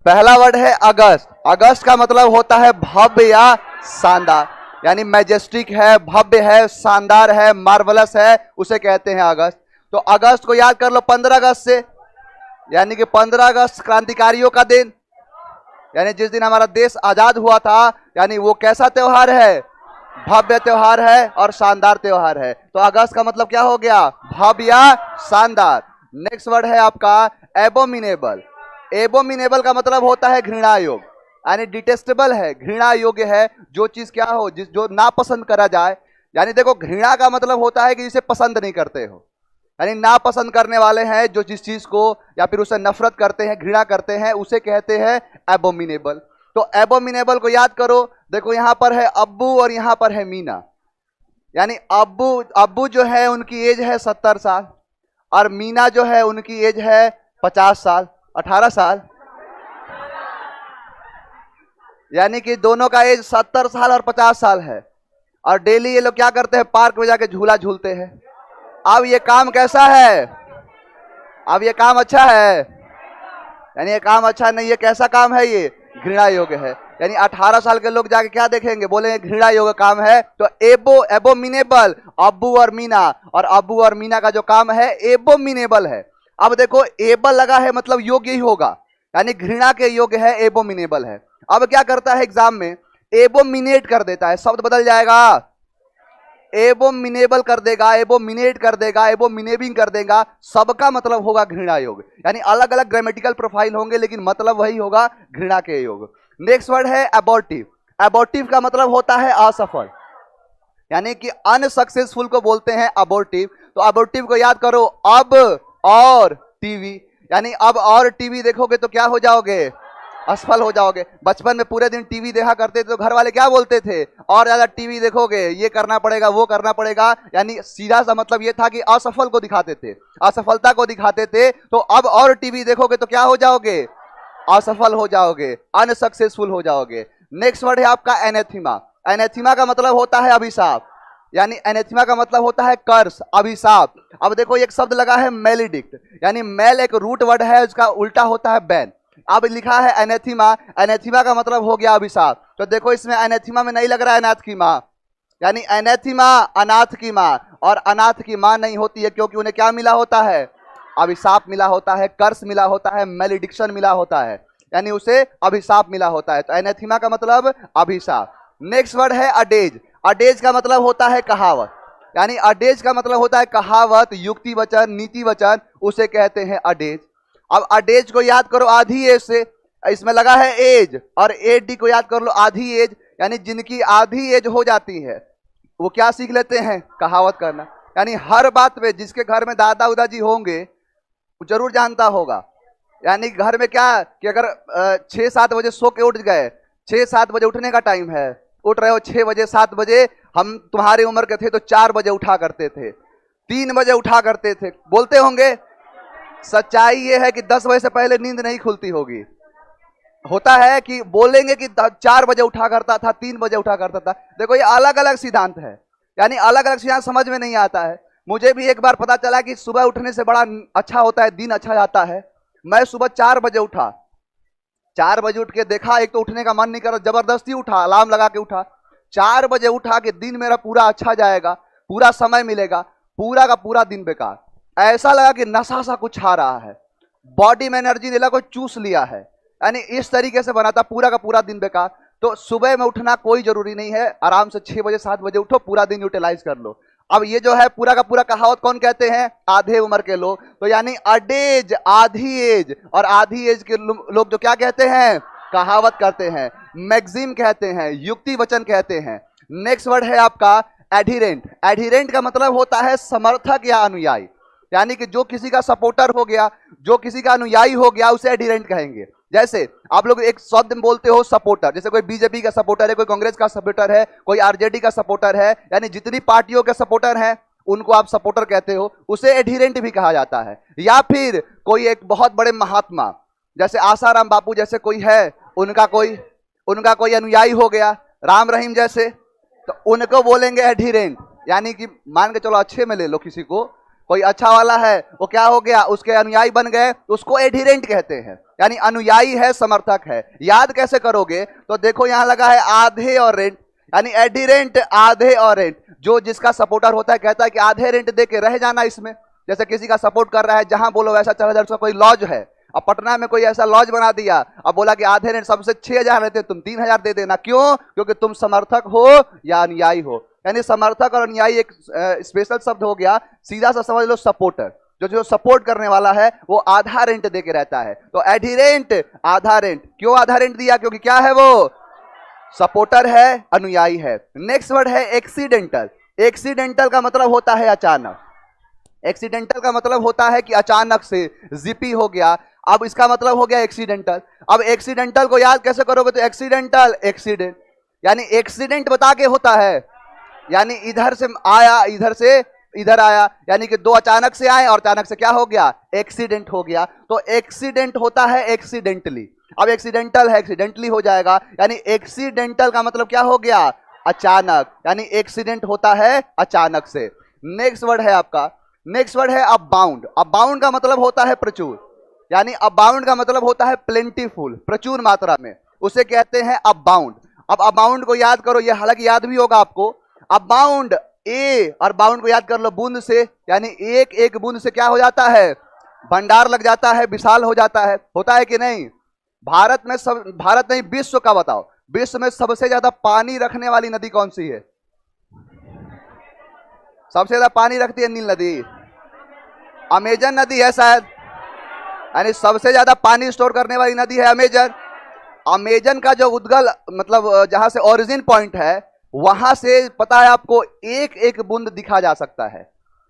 पहला वर्ड है अगस्त। अगस्त का मतलब होता है भव्य या शानदार, यानी मैजेस्टिक है, भव्य है, शानदार है, मार्वलस है, उसे कहते हैं अगस्त। तो अगस्त को याद कर लो 15 अगस्त से, यानी कि 15 अगस्त क्रांतिकारियों का दिन, यानी जिस दिन हमारा देश आजाद हुआ था, यानी वो कैसा त्योहार है? भव्य त्योहार है और शानदार त्योहार है। तो अगस्त का मतलब क्या हो गया? भव्य या शानदार। नेक्स्ट वर्ड है आपका एबोमिनेबल। एबोमिनेबल का मतलब होता है घृणा योग्य, यानी डिटेस्टेबल है, घृणा योग्य है, जो चीज क्या हो, जो नापसंद करा जाए। यानी देखो, घृणा का मतलब होता है कि जिसे पसंद नहीं करते हो, यानी नापसंद करने वाले हैं जो जिस चीज को, या फिर उसे नफरत करते हैं, घृणा करते हैं, उसे कहते हैं एबोमिनेबल। तो एबोमिनेबल को याद करो। देखो यहां पर है अब्बू और यहां पर है मीना, यानी अब्बू जो है उनकी एज है 70 साल और मीना जो है उनकी एज है 50 साल, 18 साल, यानी कि दोनों का एज 70 साल और 50 साल है। और डेली ये लोग क्या करते हैं? पार्क में जाके झूला झूलते हैं। अब ये काम कैसा है? अब ये काम अच्छा है? यानी ये काम अच्छा नहीं, ये कैसा काम है? ये घृणा योग्य है। यानी 18 साल के लोग जाके क्या देखेंगे? बोलेंगे घृणा योग्य काम है। तो एबोमिनेबल, अब्बू और मीना, और अब्बू और मीना का जो काम है एबोमिनेबल है। अब देखो एबल लगा है, मतलब योग्य ही होगा, यानी घृणा के योग्य है, एबोमिनेबल है। अब क्या करता है एग्जाम में? एबोमिनेट कर देता है, शब्द बदल जाएगा, एबोमिनेबल कर देगा, एबोमिनेट कर देगा, एबोमिनेबिंग कर देगा, सबका मतलब होगा घृणा योग। यानी अलग अलग ग्रामेटिकल प्रोफाइल होंगे लेकिन मतलब वही होगा, घृणा के योग। नेक्स्ट वर्ड है अबॉर्टिव। अबॉर्टिव का मतलब होता है असफल, यानी कि अनसक्सेसफुल को बोलते हैं अबॉर्टिव। तो अबॉर्टिव को याद करो, अब और टीवी, यानी अब और टीवी देखोगे तो क्या हो जाओगे? असफल हो जाओगे। बचपन में पूरे दिन टीवी देखा करते थे तो घर वाले क्या बोलते थे? और ज्यादा टीवी देखोगे, ये करना पड़ेगा, वो करना पड़ेगा, यानी सीधा सा मतलब ये था कि असफल को दिखाते थे, असफलता को दिखाते थे। तो अब और टीवी देखोगे तो क्या हो जाओगे? असफल हो जाओगे, अनसक्सेसफुल हो जाओगे। नेक्स्ट वर्ड है आपका एनेथिमा। एनेथिमा का मतलब होता है अभिशाप, यानी एनेथिमा का मतलब होता है कर्स, अभिशाप। अब देखो एक शब्द लगा है मेलिडिक्ट, यानी मेल एक रूट वर्ड है, उसका उल्टा होता है बैन। अब लिखा है एनेथिमा, एनेथिमा का मतलब हो गया अभिशाप। तो देखो इसमें एनेथिमा में नहीं लग रहा है अनाथ की माँ, यानी एनेथिमा अनाथ की माँ, और अनाथ की माँ नहीं होती है क्योंकि उन्हें क्या मिला होता है? अभिशाप मिला होता है, कर्स मिला होता है, मेलिडिक्शन मिला होता है, यानी उसे अभिशाप मिला होता है। तो एनेथिमा का मतलब अभिशाप। नेक्स्ट वर्ड है अडेज। अडेज का मतलब होता है कहावत, यानी अडेज का मतलब होता है कहावत, युक्ति वचन, नीति वचन, उसे कहते हैं अडेज। अब अडेज को याद करो आधी एज से, इसमें लगा है एज, और एडी को याद कर लो आधी एज, यानी जिनकी आधी एज हो जाती है वो क्या सीख लेते हैं? कहावत करना। यानी हर बात पे, जिसके घर में दादा उदा जी होंगे वो जरूर जानता होगा, यानी घर में क्या कि अगर 6-7 बजे सो के उठ गए, 6-7 बजे उठने का टाइम है, उठ रहे हो 6 बजे 7 बजे, हम तुम्हारी उम्र के थे तो 4 बजे उठा करते थे, 3 बजे उठा करते थे, बोलते होंगे। सच्चाई ये है कि 10 बजे से पहले नींद नहीं खुलती होगी। होता है कि बोलेंगे कि 4 बजे उठा करता था, 3 बजे उठा करता था। देखो ये अलग अलग सिद्धांत है, यानी अलग अलग सिद्धांत समझ में नहीं आता है। मुझे भी एक बार पता चला कि सुबह उठने से बड़ा अच्छा होता है, दिन अच्छा जाता है। मैं सुबह 4 बजे उठा, 4 बजे उठ के देखा, एक तो उठने का मन नहीं कर रहा, जबरदस्ती उठा, अलार्म लगा के उठा, 4 बजे उठा कि दिन मेरा पूरा अच्छा जाएगा, पूरा समय मिलेगा, पूरा का पूरा दिन बेकार। ऐसा लगा कि नशा सा कुछ आ रहा है, बॉडी में एनर्जी नहीं लगा, कोई चूस लिया है, यानी इस तरीके से बना था, पूरा का पूरा दिन बेकार। तो सुबह में उठना कोई जरूरी नहीं है, आराम से 6 बजे 7 बजे उठो, पूरा दिन यूटिलाइज कर लो। अब ये जो है पूरा का पूरा कहावत कौन कहते हैं? आधे उम्र के लोग। तो यानी अडेज, आधी एज, और आधी एज के लोग जो क्या कहते हैं? कहावत करते हैं, मैगजीम कहते हैं, युक्ति वचन कहते हैं। नेक्स्ट वर्ड है आपका एडहिरेंट। एडहिरेंट का मतलब होता है समर्थक या अनुयायी, यानी कि जो किसी का सपोर्टर हो गया, जो किसी का अनुयायी हो गया, उसे एडहिरेंट कहेंगे। जैसे आप लोग एक शब्द बोलते हो सपोर्टर, जैसे कोई बीजेपी का सपोर्टर है, कोई कांग्रेस का सपोर्टर है, कोई आरजेडी का सपोर्टर है, यानी जितनी पार्टियों के सपोर्टर हैं उनको आप सपोर्टर कहते हो, उसे एडहिरेंट भी कहा जाता है। या फिर कोई एक बहुत बड़े महात्मा जैसे आसाराम बापू जैसे कोई है, उनका कोई अनुयायी हो गया, राम रहीम जैसे, तो उनको बोलेंगे एडहिरेंट। यानी कि मान के चलो अच्छे में ले लो किसी को, कोई अच्छा वाला है वो क्या हो गया, उसके अनुयायी बन गए, उसको एडहिरेंट कहते हैं, यानी अनुयायी है, समर्थक है। याद कैसे करोगे, तो देखो यहां लगा है आधे और रेंट, यानी एडहिरेंट आधे और रेंट। जो जिसका सपोर्टर होता है कहता है कि आधे रेंट दे के रह जाना इसमें। जैसे किसी का सपोर्ट कर रहा है, जहां बोलो वैसा चल रहा है, कोई लॉज है, अब पटना में कोई ऐसा लॉज बना दिया, अब बोला कि आधे रेंट सबसे 6,000 रहते, तुम 3,000 दे देना। क्यों? क्योंकि तुम समर्थक हो या अनुयायी हो। यानी समर्थक और अनुयायी एक स्पेशल शब्द हो गया। सीधा सा समझ लो सपोर्टर, जो सपोर्ट करने वाला है वो आधा रेंट दे के रहता है। तो एडहिरेंट आधा रेंट। क्यों आधा रेंट दिया? क्योंकि क्या है, वो सपोर्टर है, अनुयायी है। नेक्स्ट वर्ड है एक्सीडेंटल। एक्सीडेंटल का मतलब होता है अचानक। एक्सीडेंटल का मतलब होता है कि अचानक से जिपी हो गया, अब इसका मतलब हो गया एक्सीडेंटल। अब एक्सीडेंटल को याद कैसे करोगे, तो एक्सीडेंटल एक्सीडेंट, यानी एक्सीडेंट बता के होता है, यानी इधर से आया इधर से इधर आया, यानी कि दो अचानक से आए और अचानक से क्या हो गया, एक्सीडेंट हो गया। तो एक्सीडेंट होता है एक्सीडेंटली। अब एक्सीडेंटल है एक्सीडेंटली हो जाएगा, यानी एक्सीडेंटल का मतलब क्या हो गया, अचानक, यानी एक्सीडेंट होता है अचानक से। नेक्स्ट वर्ड है आपका, नेक्स्ट वर्ड है अबाउंड। अबाउंड का मतलब होता है प्रचुर, यानी अबाउंड का मतलब होता है प्लेंटीफुल, प्रचुर मात्रा में, उसे कहते हैं अबाउंड। अब अबाउंड को याद करो, ये हालांकि याद भी होगा आपको। अबाउंड ए और बाउंड को याद कर लो बूंद से, यानी एक एक बूंद से क्या हो जाता है, भंडार लग जाता है, विशाल हो जाता है। होता है कि नहीं? भारत में भारत नहीं, विश्व का बताओ, विश्व में सबसे ज्यादा पानी रखने वाली नदी कौन सी है? सबसे ज्यादा पानी रखती है नील नदी, अमेजन नदी है शायद, यानी सबसे ज्यादा पानी स्टोर करने वाली नदी है अमेजन। अमेजन का जो उद्गल मतलब जहां से ओरिजिन पॉइंट है, वहां से पता है आपको एक एक बूंद दिखा जा सकता है,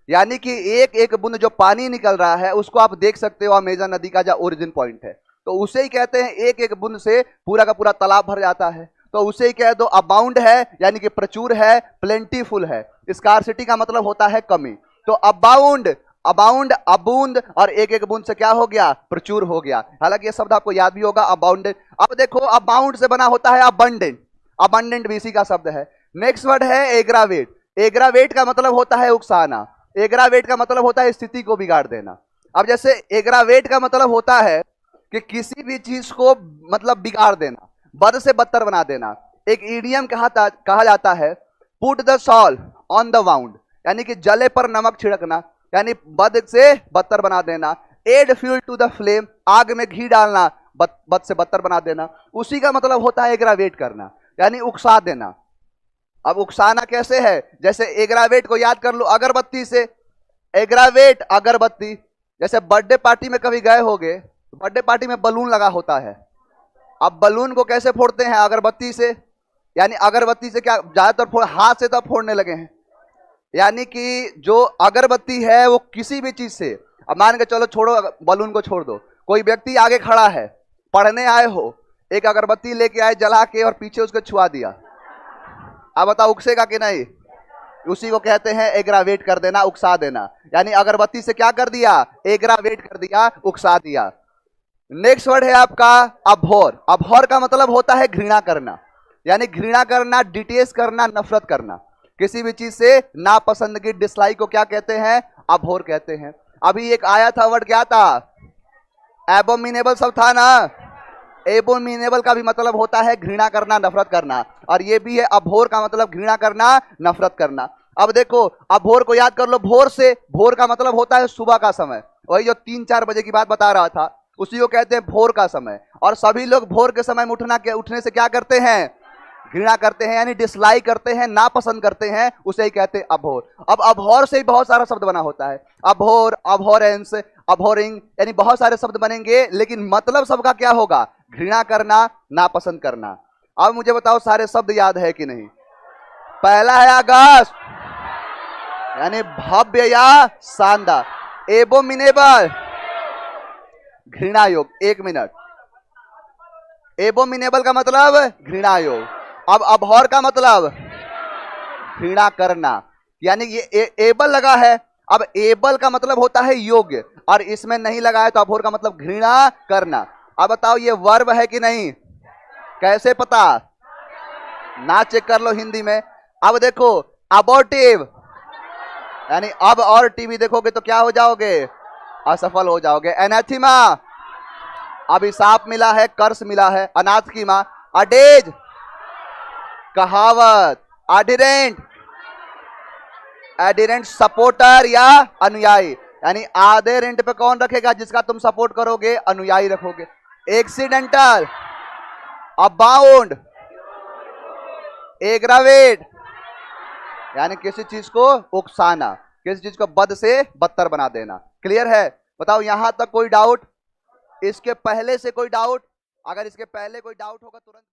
यानी कि एक एक बूंद जो पानी निकल रहा है उसको आप देख सकते हो अमेजन नदी का जो ओरिजिन पॉइंट है। तो उसे ही कहते हैं, एक एक बूंद से पूरा का पूरा तालाब भर जाता है, तो उसे ही कह दो अबाउंड है, यानी कि प्रचुर है, प्लेंटीफुल है। स्कार्सिटी का मतलब होता है कमी। तो अबाउंड, अबाउंड अबूंद, और एक एक बूंद से क्या हो गया, प्रचुर हो गया। हालांकि ये शब्द आपको याद भी होगा, अबाउंड। अब देखो अबाउंड से बना होता है अबंडेंट, अबंडेंट भी इसी का शब्द है। नेक्स्ट वर्ड है एग्रावेट। एग्रावेट का मतलब होता है उकसाना, एग्रावेट का मतलब होता है स्थिति को बिगाड़ देना। अब जैसे एग्रावेट का मतलब होता है कि किसी भी चीज को मतलब बिगाड़ देना, बद से बदतर बना देना। एक ईडियम कहा जाता है put the salt on the wound, यानी कि जले पर नमक छिड़कना, यानी बद से बदतर बना देना। Add fuel to the flame, आग में घी डालना, बद से बदतर बना देना। उसी का मतलब होता है एग्रावेट करना, यानी उकसा देना। अब उकसाना कैसे है, जैसे एग्रावेट को याद कर लो अगरबत्ती से, एग्रावेट अगरबत्ती। जैसे बर्थडे पार्टी में कभी गए होगे, बर्थडे पार्टी में बलून लगा होता है, अब बलून को कैसे फोड़ते हैं, अगरबत्ती से, यानी अगरबत्ती से क्या ज्यादातर हाथ से तब फोड़ने लगे हैं, यानी कि जो अगरबत्ती है वो किसी भी चीज से, अब मान के चलो छोड़ो बलून को छोड़ दो, कोई व्यक्ति आगे खड़ा है, पढ़ने आए हो, एक अगरबत्ती लेके आए जला के और पीछे उसको छुआ दिया, अब बताओ उकसेगा कि नहीं? उसी को कहते हैं एग्रावेट कर देना, उकसा देना। यानी अगरबत्ती से क्या कर दिया, एग्रावेट कर दिया, उकसा दिया। नेक्स्ट वर्ड है आपका अभोर। अभोर का मतलब होता है घृणा करना, यानी घृणा करना, डिटेस्ट करना, नफरत करना। किसी भी चीज से नापसंदगी, डिसलाइक को क्या कहते हैं, अभोर कहते हैं। अभी एक आया था वर्ड, क्या था, एबोमिनेबल सब था ना। एबोमिनेबल का भी मतलब होता है घृणा करना, नफरत करना, और ये भी है अभोर का मतलब घृणा करना, नफरत करना। अब देखो अभोर को याद कर लो भोर से, भोर का मतलब होता है सुबह का समय, वही जो 3-4 बजे की बात बता रहा था, उसी को कहते हैं भोर का समय। और सभी लोग भोर के समय में उठने से क्या करते हैं, घृणा करते हैं, यानी डिसलाइक करते हैं, नापसंद करते हैं, उसे ही कहते हैं अभोर। अब अभोर से ही बहुत सारा शब्द बना होता है, अभोर, अभोरेंस, अभोरिंग, यानी बहुत सारे शब्द बनेंगे, लेकिन मतलब सबका क्या होगा, घृणा करना, नापसंद करना। अब मुझे बताओ सारे शब्द याद है कि नहीं? पहला है अगस्त, यानी भव्य या शानदार। एबोमिनेबल, घृणा योग। 1 मिनट, एबोमिनेबल का मतलब घृणा योग। अब अभोर का मतलब घृणा करना, यानी ये एबल लगा है, अब एबल का मतलब होता है योग्य, और इसमें नहीं लगा है, तो अभोर का मतलब घृणा करना। अब बताओ ये वर्ब है कि नहीं, कैसे पता, ना चेक कर लो हिंदी में। अब देखो अबॉर्टिव, यानी अब और टीवी देखोगे तो क्या हो जाओगे, असफल हो जाओगे। एनाथिमा, अभिशाप मिला है, कर्स मिला है। अनाथ की मां, अडेज, कहावत। एडिरेंट, एडिरेंट सपोर्टर या अनुयायी, यानी आधे रेंट पे कौन रखेगा, जिसका तुम सपोर्ट करोगे, अनुयायी रखोगे। एक्सीडेंटल, अबाउंड, एग्रावेट, यानी किसी चीज को उकसाना, किसी चीज को बद से बदतर बना देना। क्लियर है? बताओ यहां तक कोई डाउट? इसके पहले से कोई डाउट? अगर इसके पहले कोई डाउट होगा तुरंत